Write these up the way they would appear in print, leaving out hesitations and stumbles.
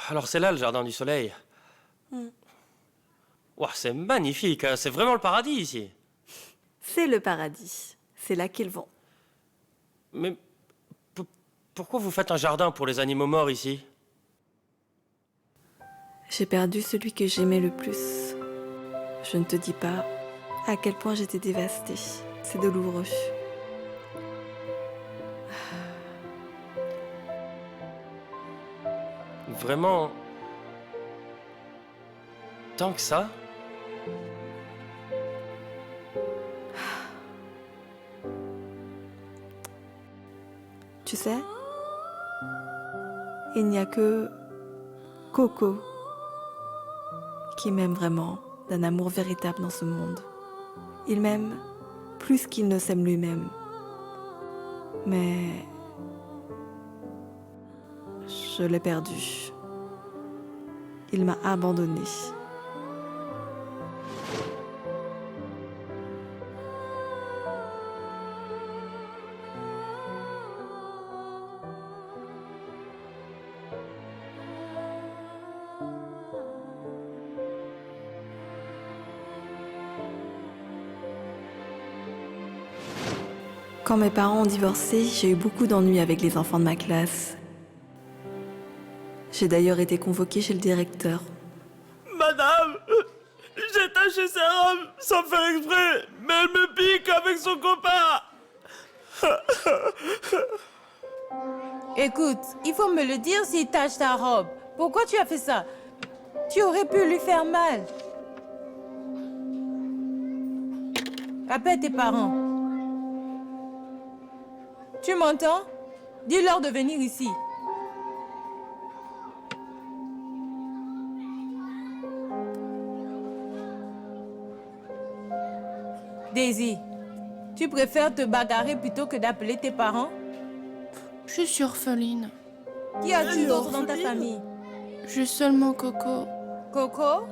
Alors c'est là le jardin du soleil. Ouah, c'est magnifique, hein, c'est vraiment le paradis ici. C'est le paradis. C'est là qu'ils vont. Mais pourquoi vous faites un jardin pour les animaux morts ici? J'ai perdu celui que j'aimais le plus. Je ne te dis pas à quel point j'étais dévastée. C'est douloureux. Vraiment... Tant que ça? Tu sais, il n'y a que Coco qui m'aime vraiment d'un amour véritable dans ce monde. Il m'aime plus qu'il ne s'aime lui-même. Mais je l'ai perdu. Il m'a abandonnée. Quand mes parents ont divorcé, j'ai eu beaucoup d'ennuis avec les enfants de ma classe. J'ai d'ailleurs été convoquée chez le directeur. Madame, j'ai taché sa robe sans faire exprès, mais elle me pique avec son copain. Écoute, il faut me le dire s'il tache ta robe. Pourquoi tu as fait ça? Tu aurais pu lui faire mal. Appelle tes parents. Tu m'entends? Dis-leur de venir ici. Daisy, tu préfères te bagarrer plutôt que d'appeler tes parents? Je suis orpheline. Qui as-tu d'autre dans ta famille? J'ai seulement Coco. Coco?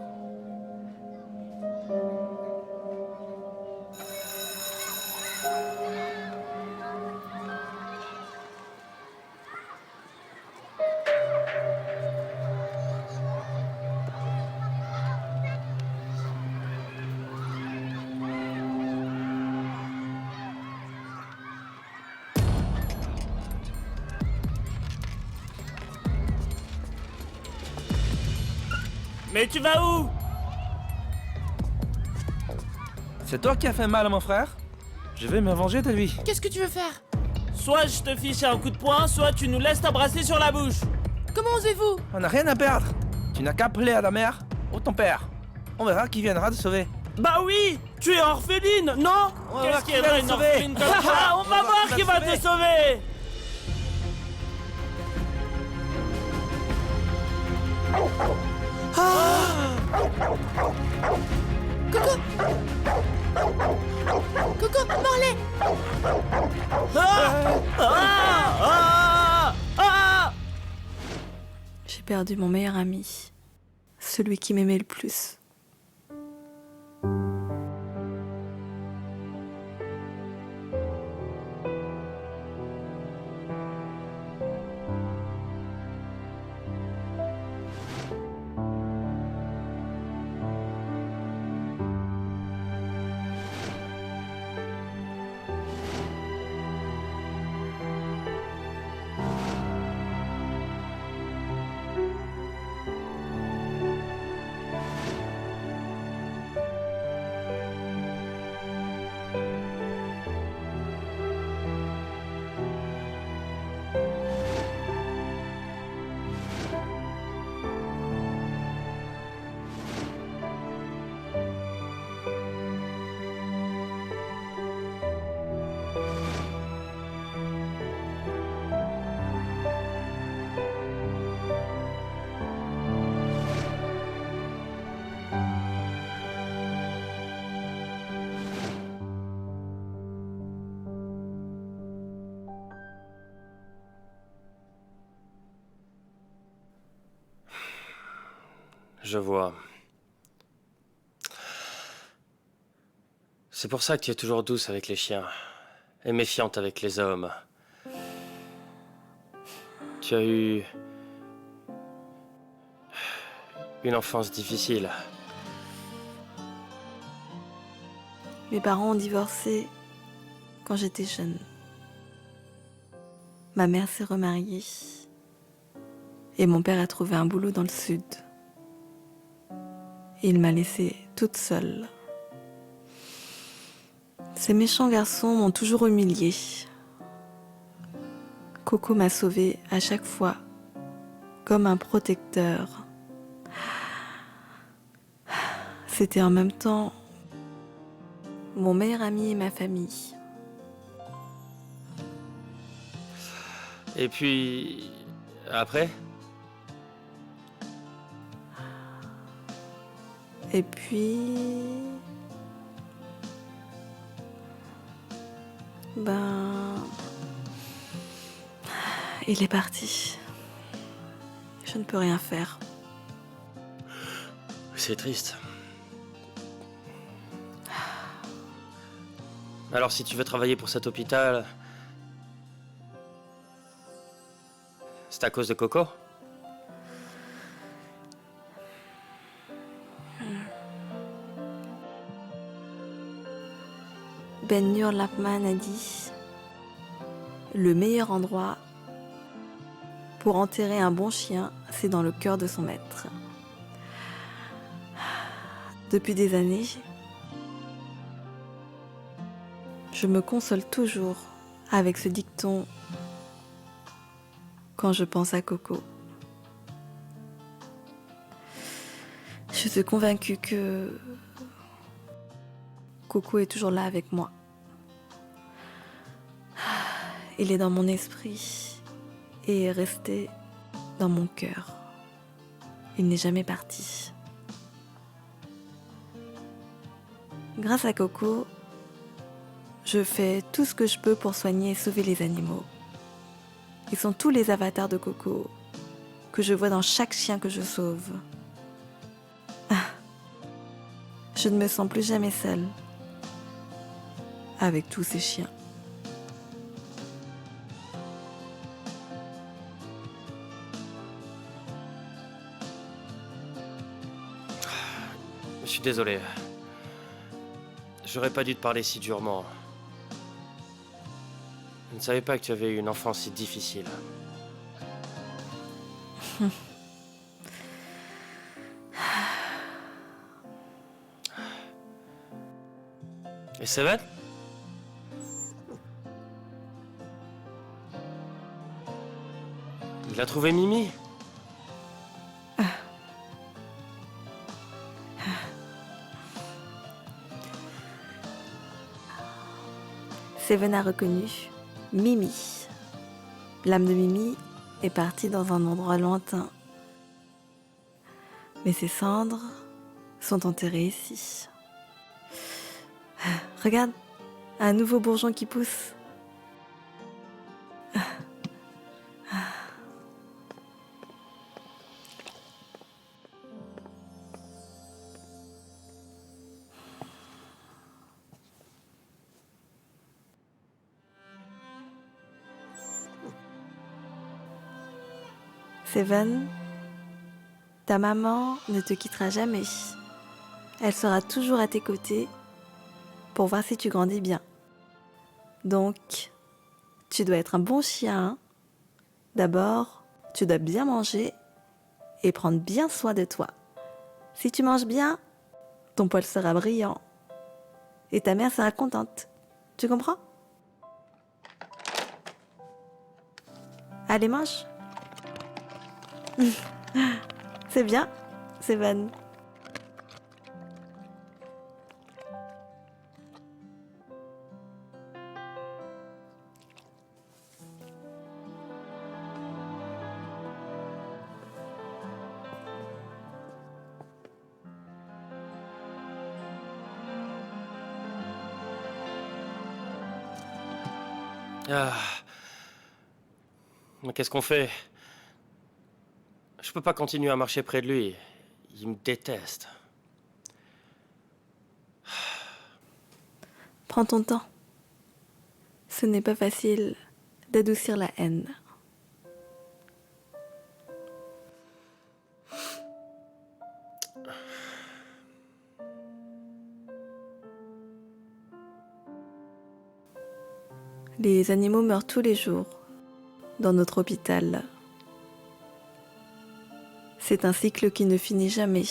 Mais tu vas où? C'est toi qui as fait mal à mon frère? Je vais me venger de lui. Qu'est-ce que tu veux faire? Soit je te fiche un coup de poing, soit tu nous laisses t'embrasser sur la bouche. Comment osez-vous? On n'a rien à perdre. Tu n'as qu'à appeler à ta mère ou ton père. On verra qui viendra te sauver. Bah oui, tu es orpheline, non? On va Qu'est-ce voir qui qui va aiderait te une sauver. orpheline comme ça? On va voir qui va te sauver. Coco, Marley! J'ai perdu mon meilleur ami, celui qui m'aimait le plus. Je vois. C'est pour ça que tu es toujours douce avec les chiens et méfiante avec les hommes. Tu as eu une enfance difficile. Mes parents ont divorcé quand j'étais jeune. Ma mère s'est remariée et mon père a trouvé un boulot dans le sud. Il m'a laissée toute seule. Ces méchants garçons m'ont toujours humiliée. Coco m'a sauvée à chaque fois, comme un protecteur. C'était en même temps mon meilleur ami et ma famille. Et puis... après? Et puis... il est parti. Je ne peux rien faire. C'est triste. Alors si tu veux travailler pour cet hôpital... c'est à cause de Coco? Ben Nur Lapman a dit: le meilleur endroit pour enterrer un bon chien, c'est dans le cœur de son maître. Depuis des années, je me console toujours avec ce dicton quand je pense à Coco. Je suis convaincue que Coco est toujours là avec moi. Il est dans mon esprit et est resté dans mon cœur. Il n'est jamais parti. Grâce à Coco, je fais tout ce que je peux pour soigner et sauver les animaux. Ils sont tous les avatars de Coco que je vois dans chaque chien que je sauve. Je ne me sens plus jamais seule avec tous ces chiens. Je suis désolé. J'aurais pas dû te parler si durement. Je ne savais pas que tu avais eu une enfance si difficile. Et Seven? Il a trouvé Mimi? Seven a reconnu Mimi. L'âme de Mimi est partie dans un endroit lointain. Mais ses cendres sont enterrées ici. Regarde, un nouveau bourgeon qui pousse. Seven, ta maman ne te quittera jamais. Elle sera toujours à tes côtés pour voir si tu grandis bien. Donc, tu dois être un bon chien. D'abord, tu dois bien manger et prendre bien soin de toi. Si tu manges bien, ton poil sera brillant et ta mère sera contente. Tu comprends? Allez, mange. C'est bien, Seven. Ah. Mais qu'est-ce qu'on fait? Je peux pas continuer à marcher près de lui. Il me déteste. Prends ton temps. Ce n'est pas facile d'adoucir la haine. Les animaux meurent tous les jours dans notre hôpital. C'est un cycle qui ne finit jamais.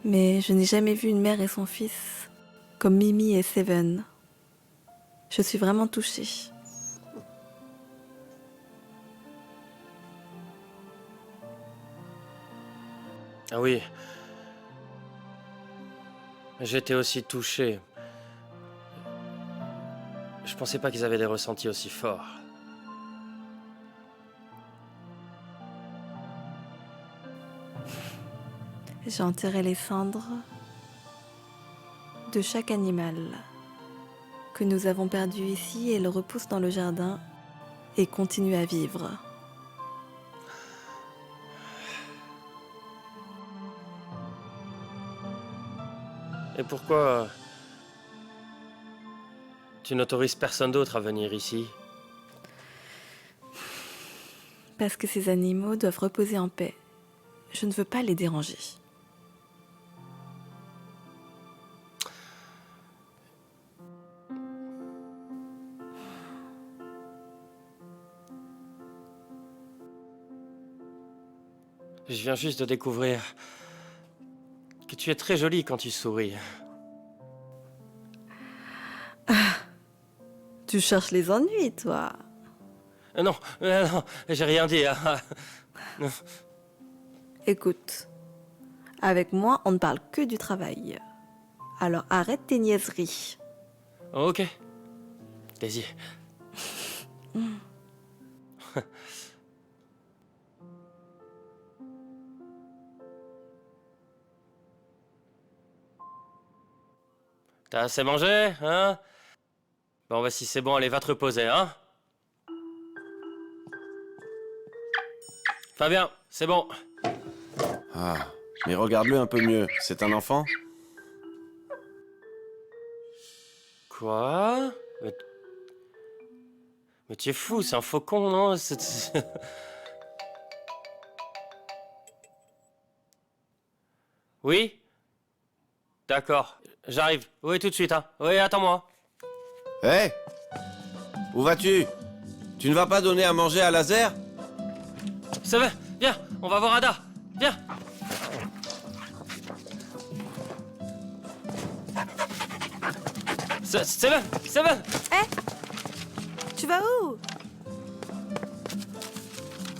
Mais je n'ai jamais vu une mère et son fils comme Mimi et Seven. Je suis vraiment touchée. Ah oui. J'étais aussi touché. Je pensais pas qu'ils avaient des ressentis aussi forts. J'ai enterré les cendres de chaque animal que nous avons perdu ici et le repousse dans le jardin et continue à vivre. Et pourquoi tu n'autorises personne d'autre à venir ici? Parce que ces animaux doivent reposer en paix. Je ne veux pas les déranger. Je viens juste de découvrir que tu es très jolie quand tu souris. Tu cherches les ennuis, toi. Non, non, j'ai rien dit. Écoute, avec moi, on ne parle que du travail. Alors arrête tes niaiseries. Ok. Daisy. T'as assez mangé, hein? Bon, bah si c'est bon, allez, va te reposer, hein? Fabien, c'est bon. Ah, mais regarde-le un peu mieux. C'est un enfant? Quoi? Mais tu es fou, c'est un faucon, non? Oui? D'accord, j'arrive. Oui, tout de suite, hein. Oui, attends-moi. Hé! Où vas-tu? Tu ne vas pas donner à manger à Laser? Ça va, viens, on va voir Ada. Viens. Seven! Tu vas où?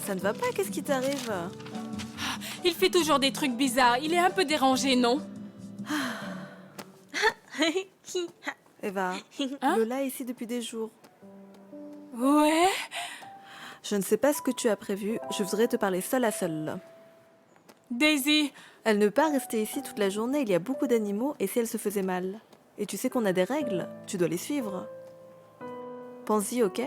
Ça ne va pas, qu'est-ce qui t'arrive? Il fait toujours des trucs bizarres. Il est un peu dérangé, non? Eva, Hein? Lola est ici depuis des jours. Ouais. Je ne sais pas ce que tu as prévu, je voudrais te parler seule à seule. Daisy, Elle ne peut pas rester ici toute la journée, il y a beaucoup d'animaux et si elle se faisait mal. Et tu sais qu'on a des règles, tu dois les suivre. Pense-y, ok?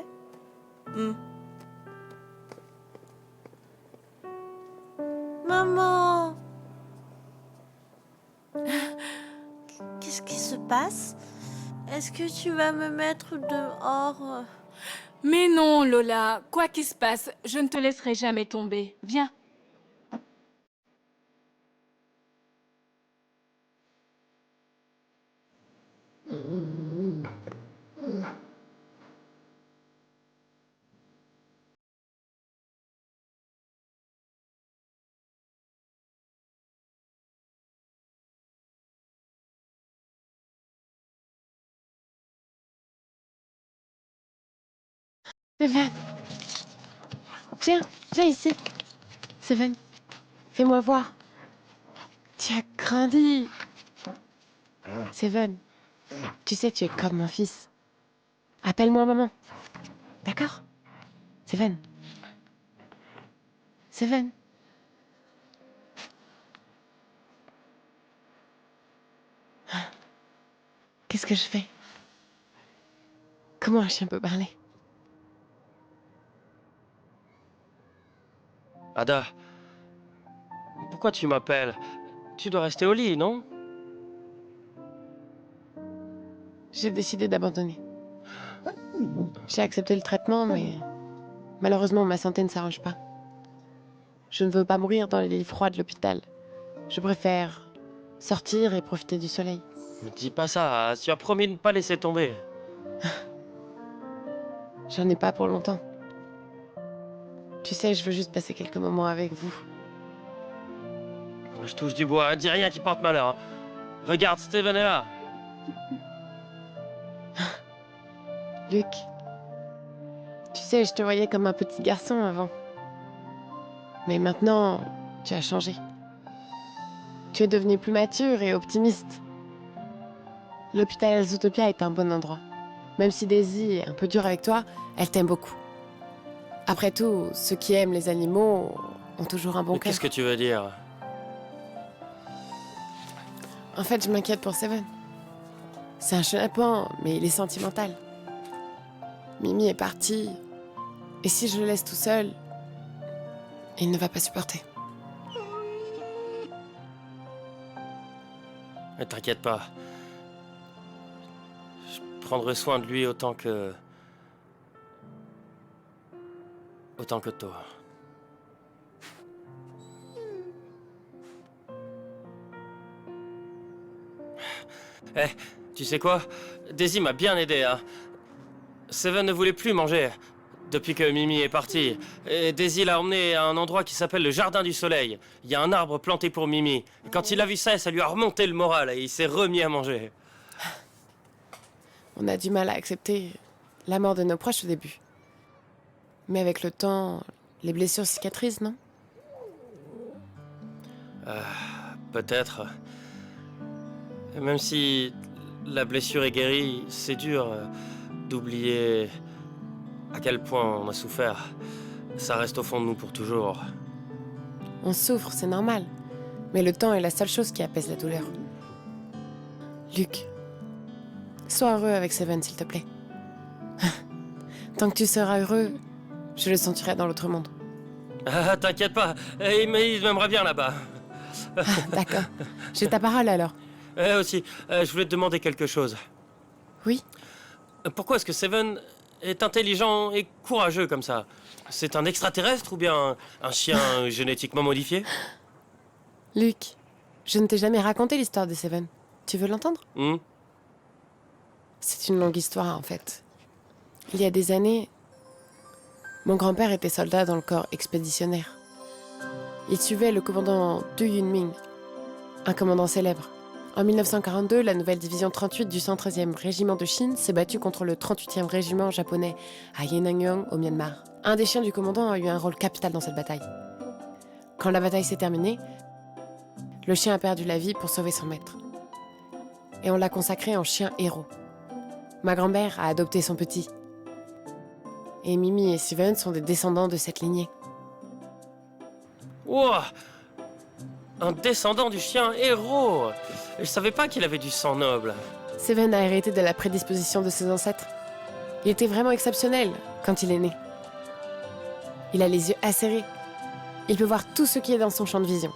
Maman! Qu'est-ce qui se passe? Est-ce que tu vas me mettre dehors? mais non, Lola. Quoi qu'il se passe, je ne te laisserai jamais tomber. Viens. Seven, viens ici. Seven, fais-moi voir. Tu as grandi. Seven, tu sais, tu es comme mon fils. Appelle-moi maman. D'accord? Seven. Seven. Qu'est-ce que je fais? Comment un chien peut parler? Ada, pourquoi tu m'appelles? Tu dois rester au lit, non? J'ai décidé d'abandonner. J'ai accepté le traitement, mais malheureusement, ma santé ne s'arrange pas. Je ne veux pas mourir dans les lits froids de l'hôpital. Je préfère sortir et profiter du soleil. Ne dis pas ça, tu as promis de ne pas laisser tomber. J'en ai pas pour longtemps. Tu sais, je veux juste passer quelques moments avec vous. Je touche du bois, dis rien qui porte malheur. Hein. Regarde, Steven est là. Luc, tu sais, je te voyais comme un petit garçon avant. Mais maintenant, tu as changé. Tu es devenu plus mature et optimiste. L'hôpital Zootopia est un bon endroit. Même si Daisy est un peu dure avec toi, elle t'aime beaucoup. Après tout, ceux qui aiment les animaux ont toujours un bon Mais cœur. qu'est-ce que tu veux dire? En fait, je m'inquiète pour Seven. C'est un chenapan, mais il est sentimental. Mimi est partie. Et si je le laisse tout seul, il ne va pas supporter. Ne t'inquiète pas. Je prendrai soin de lui autant que toi. Eh, tu sais quoi? Daisy m'a bien aidé, hein. Seven ne voulait plus manger depuis que Mimi est partie. Et Daisy l'a emmené à un endroit qui s'appelle le Jardin du Soleil. Il y a un arbre planté pour Mimi. Et quand il a vu ça, ça lui a remonté le moral et il s'est remis à manger. On a du mal à accepter la mort de nos proches au début. Mais avec le temps, les blessures cicatrisent, non? Peut-être. Même si la blessure est guérie, c'est dur d'oublier à quel point on a souffert. Ça reste au fond de nous pour toujours. On souffre, c'est normal. Mais le temps est la seule chose qui apaise la douleur. Luc, sois heureux avec Seven, s'il te plaît. Tant que tu seras heureux, je le sentirai dans l'autre monde. Ah, t'inquiète pas, il m'aimerait bien là-bas. D'accord. J'ai ta parole alors. Aussi, je voulais te demander quelque chose. Oui? Pourquoi est-ce que Seven est intelligent et courageux comme ça? C'est un extraterrestre ou bien un chien génétiquement modifié? Luc, je ne t'ai jamais raconté l'histoire de Seven. Tu veux l'entendre? C'est une longue histoire en fait. Il y a des années, mon grand-père était soldat dans le corps expéditionnaire. Il suivait le commandant Du Yunming, un commandant célèbre. En 1942, la nouvelle division 38 du 113e régiment de Chine s'est battue contre le 38e régiment japonais à Yenangyeong au Myanmar. Un des chiens du commandant a eu un rôle capital dans cette bataille. Quand la bataille s'est terminée, le chien a perdu la vie pour sauver son maître. Et on l'a consacré en chien héros. Ma grand-mère a adopté son petit. Et Mimi et Steven sont des descendants de cette lignée. Wow! Un descendant du chien héros! Je savais pas qu'il avait du sang noble. Steven a hérité de la prédisposition de ses ancêtres. Il était vraiment exceptionnel quand il est né. Il a les yeux acérés. Il peut voir tout ce qui est dans son champ de vision.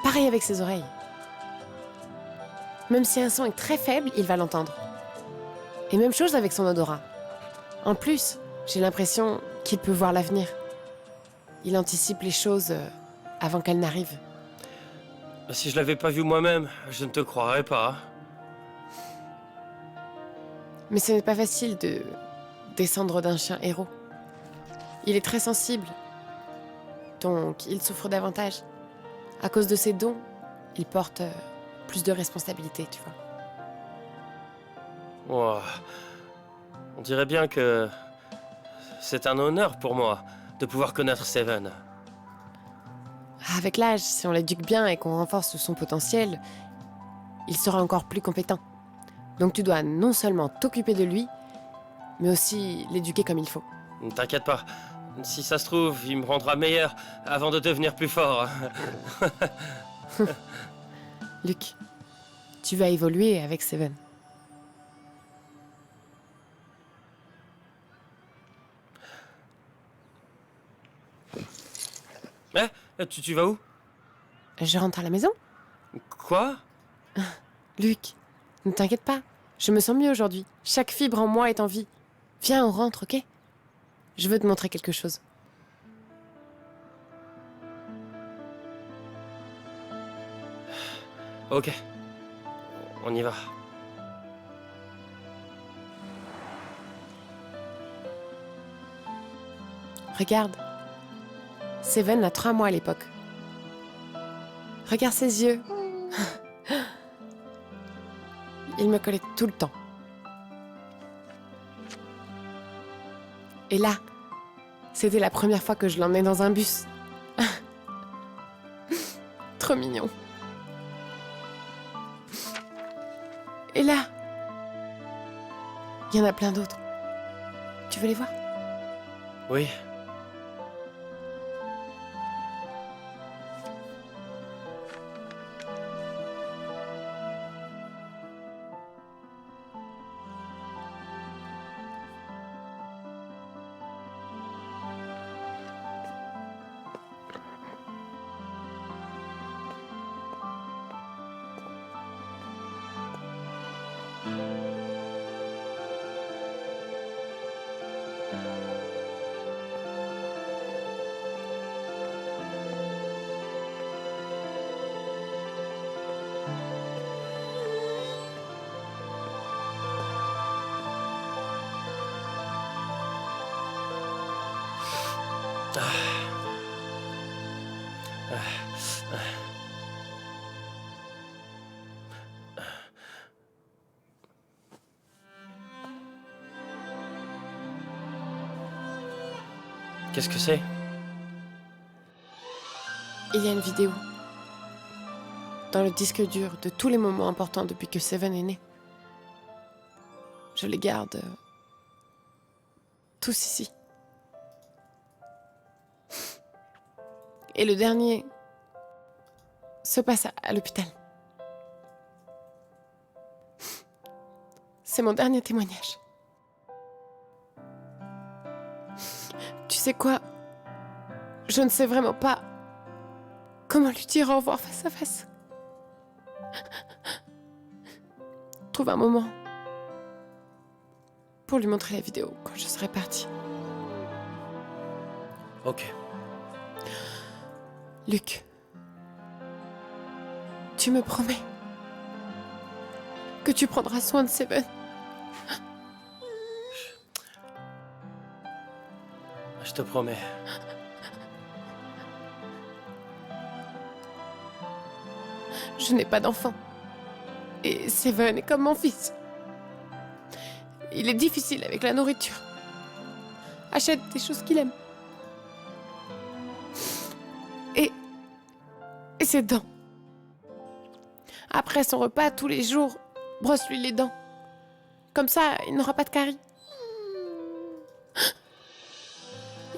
Pareil avec ses oreilles. Même si un son est très faible, il va l'entendre. Et même chose avec son odorat. En plus, j'ai l'impression qu'il peut voir l'avenir. Il anticipe les choses avant qu'elles n'arrivent. Si je l'avais pas vu moi-même, je ne te croirais pas. Mais ce n'est pas facile de descendre d'un chien héros. Il est très sensible. Donc, il souffre davantage. À cause de ses dons, il porte plus de responsabilités, tu vois. Wow. On dirait bien que c'est un honneur pour moi de pouvoir connaître Seven. Avec l'âge, si on l'éduque bien et qu'on renforce son potentiel, il sera encore plus compétent. Donc tu dois non seulement t'occuper de lui, mais aussi l'éduquer comme il faut. Ne t'inquiète pas. Si ça se trouve, il me rendra meilleur avant de devenir plus fort. Luc, tu vas évoluer avec Seven. Tu vas où? Je rentre à la maison? Quoi? Luc, ne t'inquiète pas. Je me sens mieux aujourd'hui. Chaque fibre en moi est en vie. Viens, on rentre, ok? Je veux te montrer quelque chose. Ok. On y va. Regarde. Seven a 3 mois à l'époque. Regarde ses yeux. Il me collait tout le temps. Et là, c'était la première fois que je l'emmenais dans un bus. Trop mignon. Et là, il y en a plein d'autres. Tu veux les voir? Oui. Qu'est-ce que c'est? Il y a une vidéo. Dans le disque dur de tous les moments importants depuis que Seven est né. Je les garde tous ici. Et le dernier se passe à l'hôpital. C'est mon dernier témoignage. Tu sais quoi? Je ne sais vraiment pas comment lui dire au revoir face à face. Trouve un moment pour lui montrer la vidéo quand je serai partie. Ok. Luc, tu me promets que tu prendras soin de Seven. Je te promets. Je n'ai pas d'enfant. Et Seven est comme mon fils. Il est difficile avec la nourriture. Achète des choses qu'il aime. Et ses dents. Après son repas, tous les jours, brosse-lui les dents. Comme ça, il n'aura pas de caries.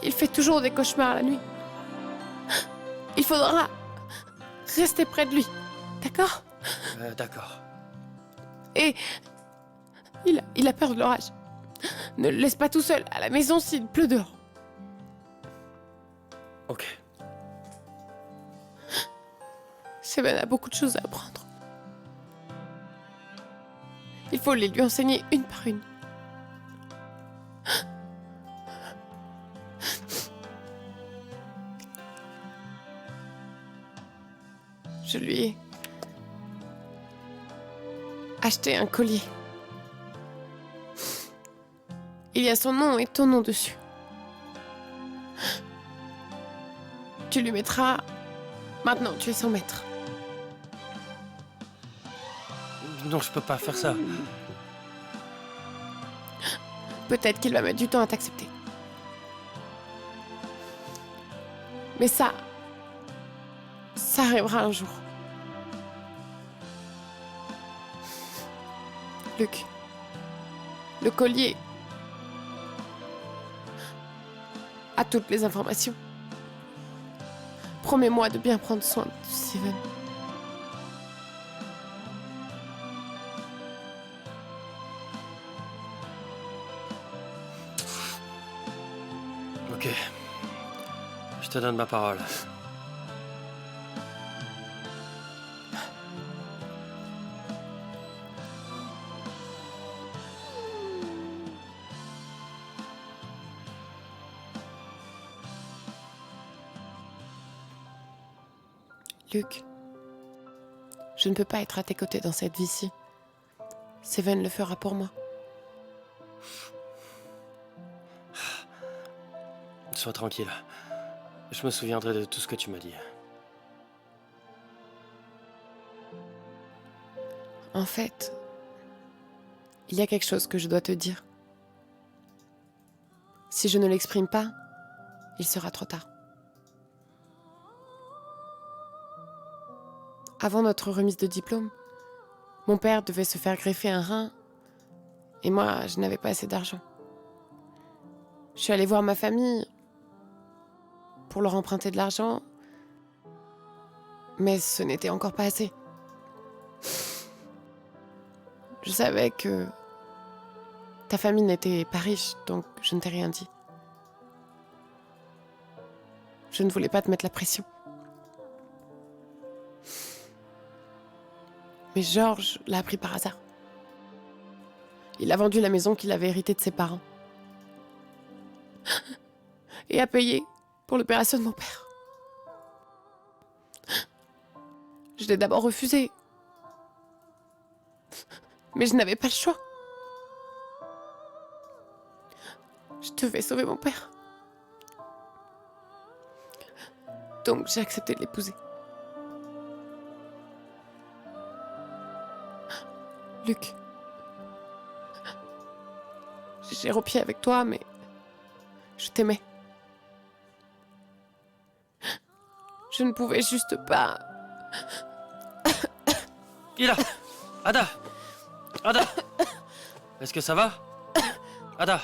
Il fait toujours des cauchemars la nuit. Il faudra rester près de lui. D'accord? D'accord. Et il a peur de l'orage. Ne le laisse pas tout seul à la maison s'il pleut dehors. Ok. Seven a beaucoup de choses à apprendre. Il faut les lui enseigner une par une. Je lui ai acheté un collier. Il y a son nom et ton nom dessus. Tu lui mettras... Maintenant, tu es son maître. Non, je peux pas faire ça. Peut-être qu'il va mettre du temps à t'accepter. Mais ça arrivera un jour. Luc, le collier a toutes les informations. Promets-moi de bien prendre soin de Seven. Ok. Je te donne ma parole. Luc, je ne peux pas être à tes côtés dans cette vie-ci. Seven le fera pour moi. Sois tranquille. Je me souviendrai de tout ce que tu m'as dit. En fait, il y a quelque chose que je dois te dire. Si je ne l'exprime pas, il sera trop tard. Avant notre remise de diplôme, mon père devait se faire greffer un rein et moi, je n'avais pas assez d'argent. Je suis allée voir ma famille pour leur emprunter de l'argent, mais ce n'était encore pas assez. Je savais que ta famille n'était pas riche, donc je ne t'ai rien dit. Je ne voulais pas te mettre la pression. Mais Georges l'a appris par hasard. Il a vendu la maison qu'il avait héritée de ses parents. Et a payé pour l'opération de mon père. Je l'ai d'abord refusé. Mais je n'avais pas le choix. Je devais sauver mon père. Donc j'ai accepté de l'épouser. Luc, j'ai rompu avec toi, mais je t'aimais. Je ne pouvais juste pas... Ila! Ada! Ada! Est-ce que ça va? Ada!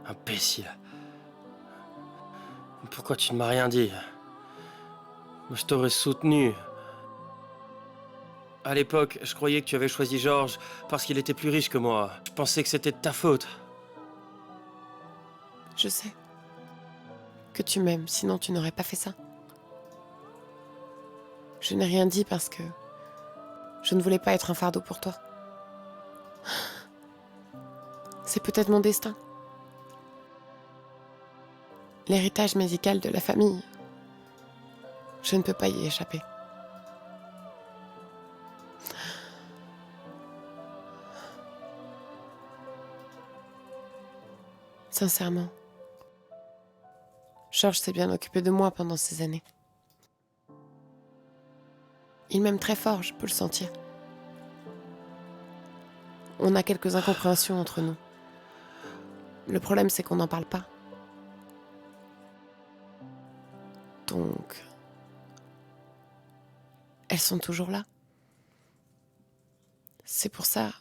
Imbécile. Pourquoi tu ne m'as rien dit? Je t'aurais soutenu. À l'époque, je croyais que tu avais choisi Georges parce qu'il était plus riche que moi. Je pensais que c'était de ta faute. Je sais que tu m'aimes, sinon tu n'aurais pas fait ça. Je n'ai rien dit parce que je ne voulais pas être un fardeau pour toi. C'est peut-être mon destin. L'héritage médical de la famille. Je ne peux pas y échapper. Sincèrement, Georges s'est bien occupé de moi pendant ces années. Il m'aime très fort, je peux le sentir. On a quelques incompréhensions entre nous. Le problème, c'est qu'on n'en parle pas. Donc, elles sont toujours là. C'est pour ça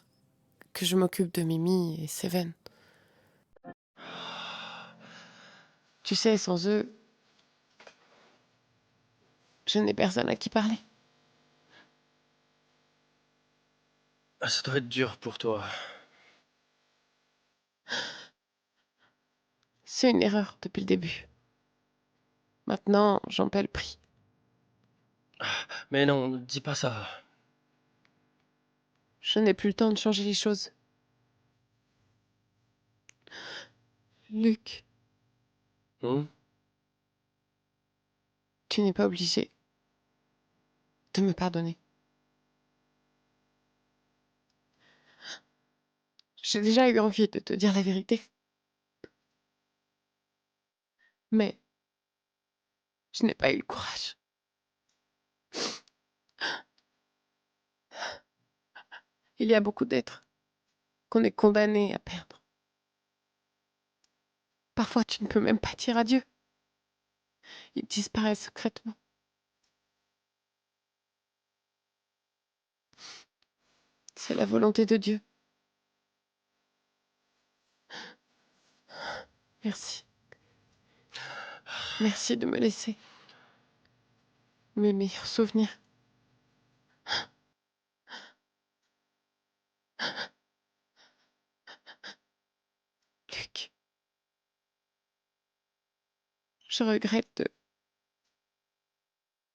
que je m'occupe de Mimi et Seven. Tu sais, sans eux, je n'ai personne à qui parler. Ça doit être dur pour toi. C'est une erreur depuis le début. Maintenant, j'en paie le prix. Mais non, dis pas ça. Je n'ai plus le temps de changer les choses. Luc, tu n'es pas obligé de me pardonner. J'ai déjà eu envie de te dire la vérité. Mais je n'ai pas eu le courage. Il y a beaucoup d'êtres qu'on est condamné à perdre. Parfois, tu ne peux même pas dire adieu. Ils disparaissent secrètement. C'est la volonté de Dieu. Merci. Merci de me laisser mes meilleurs souvenirs. Luc, je regrette de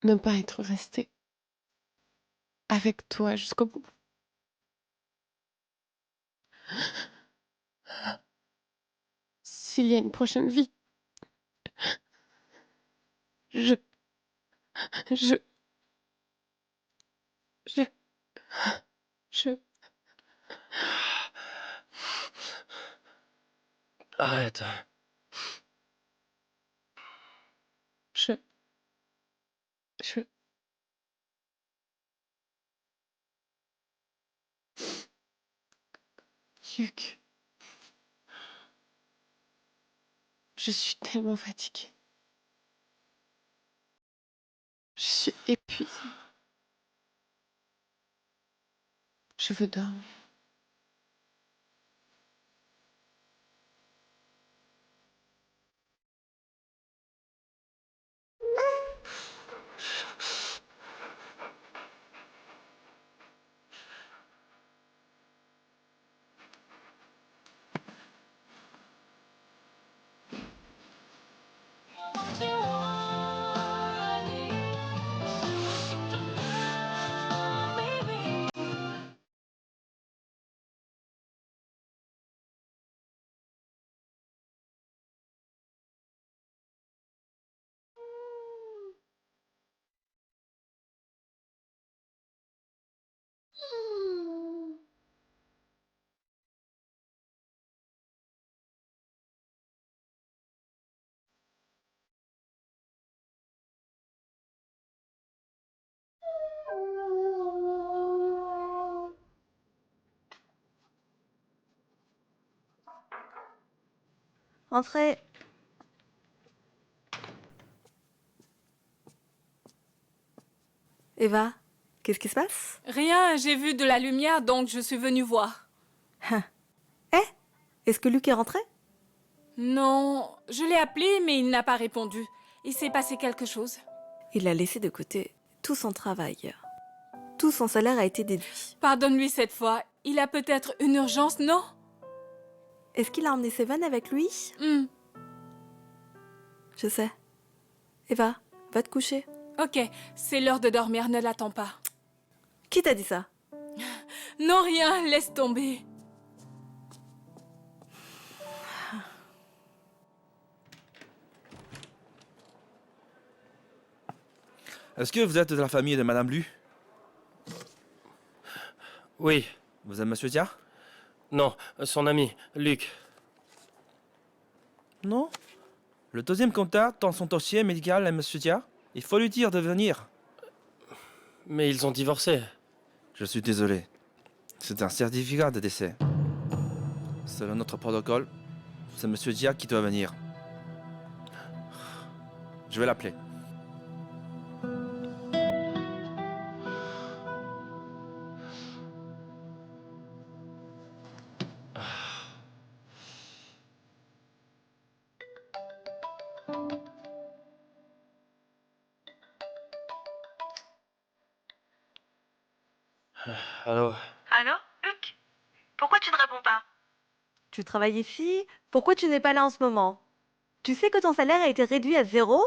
ne pas être restée avec toi jusqu'au bout. S'il y a une prochaine vie, Je... Je... Je... Je... Arrête. Je... Je... Luc. Je suis tellement fatiguée. Je suis épuisée. Je veux dormir. Entrez. Eva, qu'est-ce qui se passe? Rien, j'ai vu de la lumière, donc je suis venue voir. Est-ce que Luc est rentré? Non, je l'ai appelé, mais il n'a pas répondu. Il s'est passé quelque chose. Il a laissé de côté tout son travail. Tout son salaire a été déduit. Pardonne-lui cette fois. Il a peut-être une urgence, non? Est-ce qu'il a emmené Seven avec lui? Je sais. Eva, va te coucher. Ok, c'est l'heure de dormir, ne l'attends pas. Qui t'a dit ça? Non, rien, laisse tomber. Est-ce que vous êtes de la famille de Madame Lu? Oui. Vous êtes Monsieur Tia? Non, son ami, Luc. Non. Le deuxième contact dans son dossier médical est Monsieur Tia. Il faut lui dire de venir. Mais ils ont divorcé. Je suis désolé. C'est un certificat de décès. Selon notre protocole, c'est Monsieur Dia qui doit venir. Je vais l'appeler. Allô? Allô, Luc? Pourquoi tu ne réponds pas? Tu travailles ici? Pourquoi tu n'es pas là en ce moment? Tu sais que ton salaire a été réduit à 0?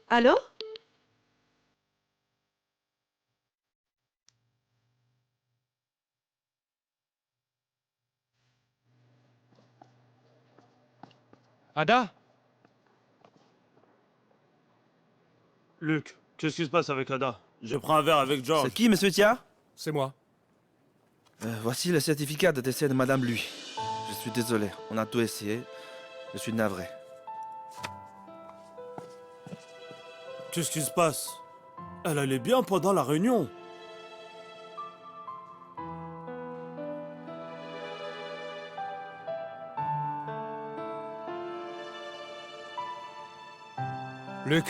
Allô? Ada? Luc, qu'est-ce qui se passe avec Ada? Je prends un verre avec George. C'est qui, Monsieur Tia? C'est moi. Voici le certificat de décès de Madame Lui. Je suis désolé, on a tout essayé. Je suis navré. Qu'est-ce qui se passe? Elle allait bien pendant la réunion. Luc.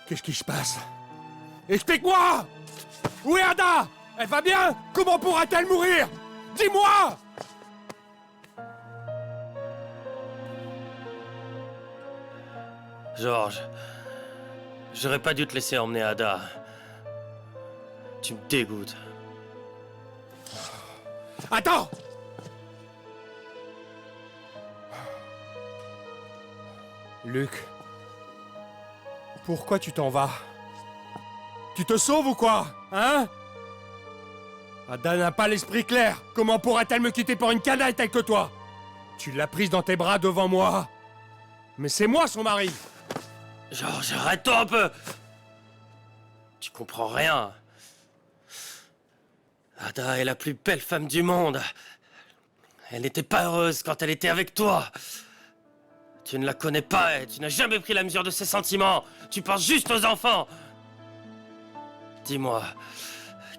Qu'est-ce qui se passe? Explique-moi! Où est Ada? Elle va bien? Comment pourra-t-elle mourir? Dis-moi! Georges, J'aurais pas dû te laisser emmener Ada. Tu me dégoûtes. Attends! Luc, pourquoi tu t'en vas? Tu te sauves ou quoi? Hein? Ada n'a pas l'esprit clair. Comment pourra-t-elle me quitter pour une canaille telle que toi? Tu l'as prise dans tes bras devant moi. Mais c'est moi son mari. Georges, arrête-toi un peu! Tu comprends rien. Ada est la plus belle femme du monde. Elle n'était pas heureuse quand elle était avec toi. Tu ne la connais pas et tu n'as jamais pris la mesure de ses sentiments. Tu penses juste aux enfants. Dis-moi,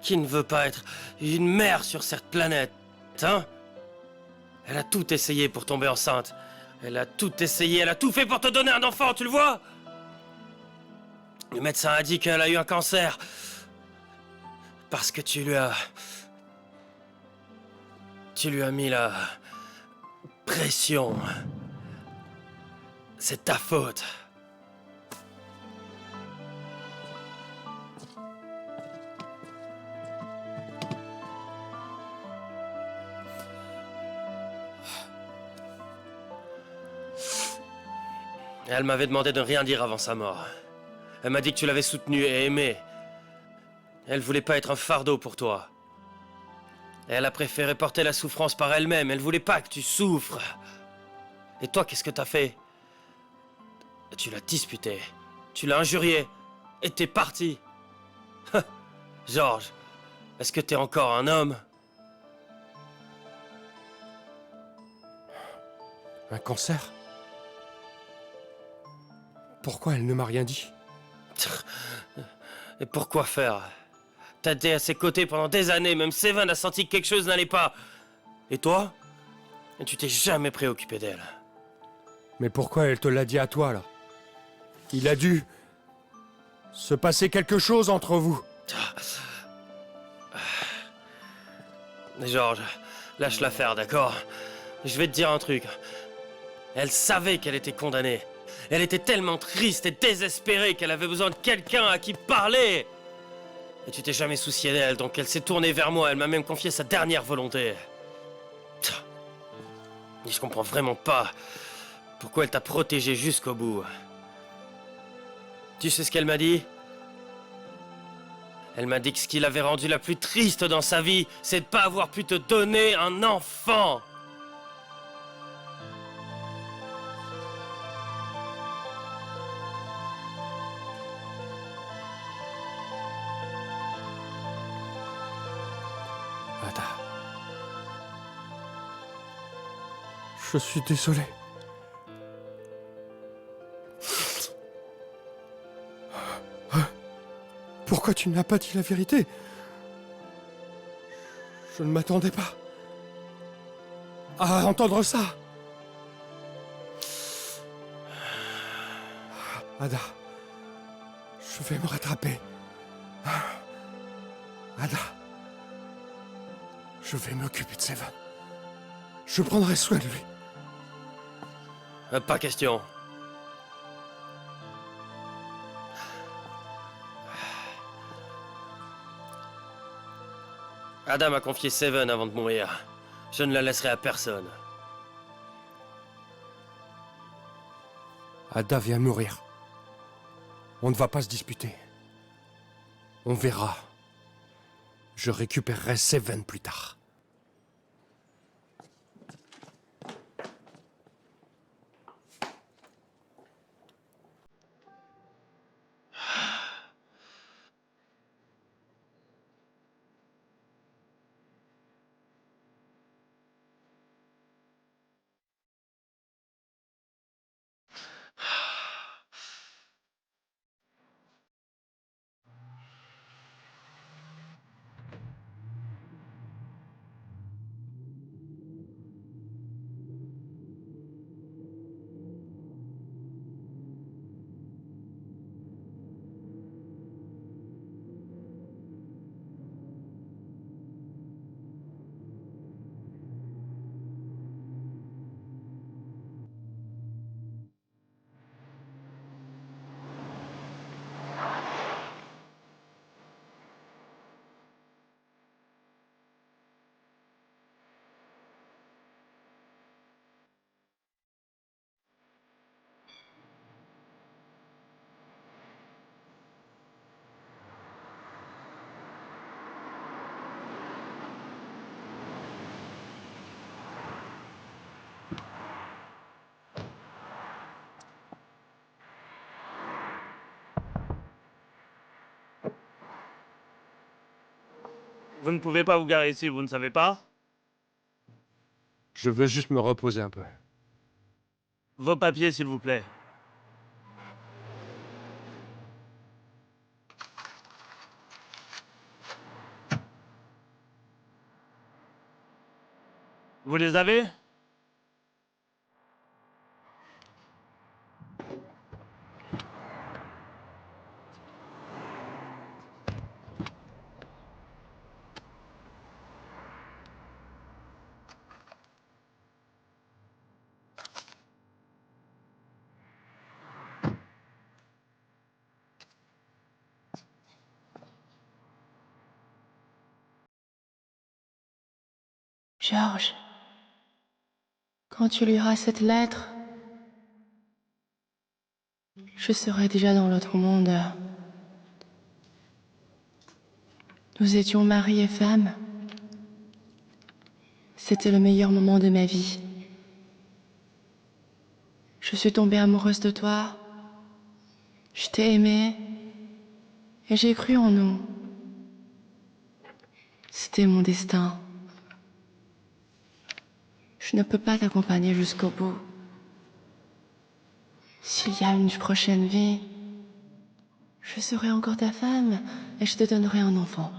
qui ne veut pas être une mère sur cette planète, hein? Elle a tout essayé pour tomber enceinte. Elle a tout essayé, elle a tout fait pour te donner un enfant, tu le vois? Le médecin a dit qu'elle a eu un cancer. Parce que tu lui as mis la pression. C'est ta faute. Elle m'avait demandé de ne rien dire avant sa mort. Elle m'a dit que tu l'avais soutenue et aimée. Elle voulait pas être un fardeau pour toi. Elle a préféré porter la souffrance par elle-même. Elle voulait pas que tu souffres. Et toi, qu'est-ce que t'as fait? Tu l'as disputé. Tu l'as injurié. Et t'es parti. Georges, est-ce que t'es encore un homme? Un cancer? Pourquoi elle ne m'a rien dit? Et pourquoi faire? T'as été à ses côtés pendant des années, même Seven a senti que quelque chose n'allait pas. Et toi? Et tu t'es jamais préoccupé d'elle. Mais pourquoi elle te l'a dit à toi, là? Il a dû se passer quelque chose entre vous. Georges, lâche l'affaire, d'accord? Je vais te dire un truc. Elle savait qu'elle était condamnée. Elle était tellement triste et désespérée qu'elle avait besoin de quelqu'un à qui parler. Et tu t'es jamais soucié d'elle, donc elle s'est tournée vers moi. Elle m'a même confié sa dernière volonté. Et je comprends vraiment pas pourquoi elle t'a protégé jusqu'au bout. Tu sais ce qu'elle m'a dit? Elle m'a dit que ce qui l'avait rendue la plus triste dans sa vie, c'est de pas avoir pu te donner un enfant. Ada. Je suis désolé. Pourquoi tu ne m'as pas dit la vérité? Je ne m'attendais pas à entendre ça. Ada, je vais me rattraper. Ada, je vais m'occuper de Seven. Je prendrai soin de lui. Pas question. Adam a confié Seven avant de mourir. Je ne la laisserai à personne. Ada vient mourir. On ne va pas se disputer. On verra. Je récupérerai Seven plus tard. Vous ne pouvez pas vous garer ici, vous ne savez pas? Je veux juste me reposer un peu. Vos papiers, s'il vous plaît. Vous les avez? Georges, quand tu liras cette lettre, je serai déjà dans l'autre monde. Nous étions mari et femme. C'était le meilleur moment de ma vie. Je suis tombée amoureuse de toi. Je t'ai aimé. Et j'ai cru en nous. C'était mon destin. Je ne peux pas t'accompagner jusqu'au bout. S'il y a une prochaine vie, je serai encore ta femme et je te donnerai un enfant.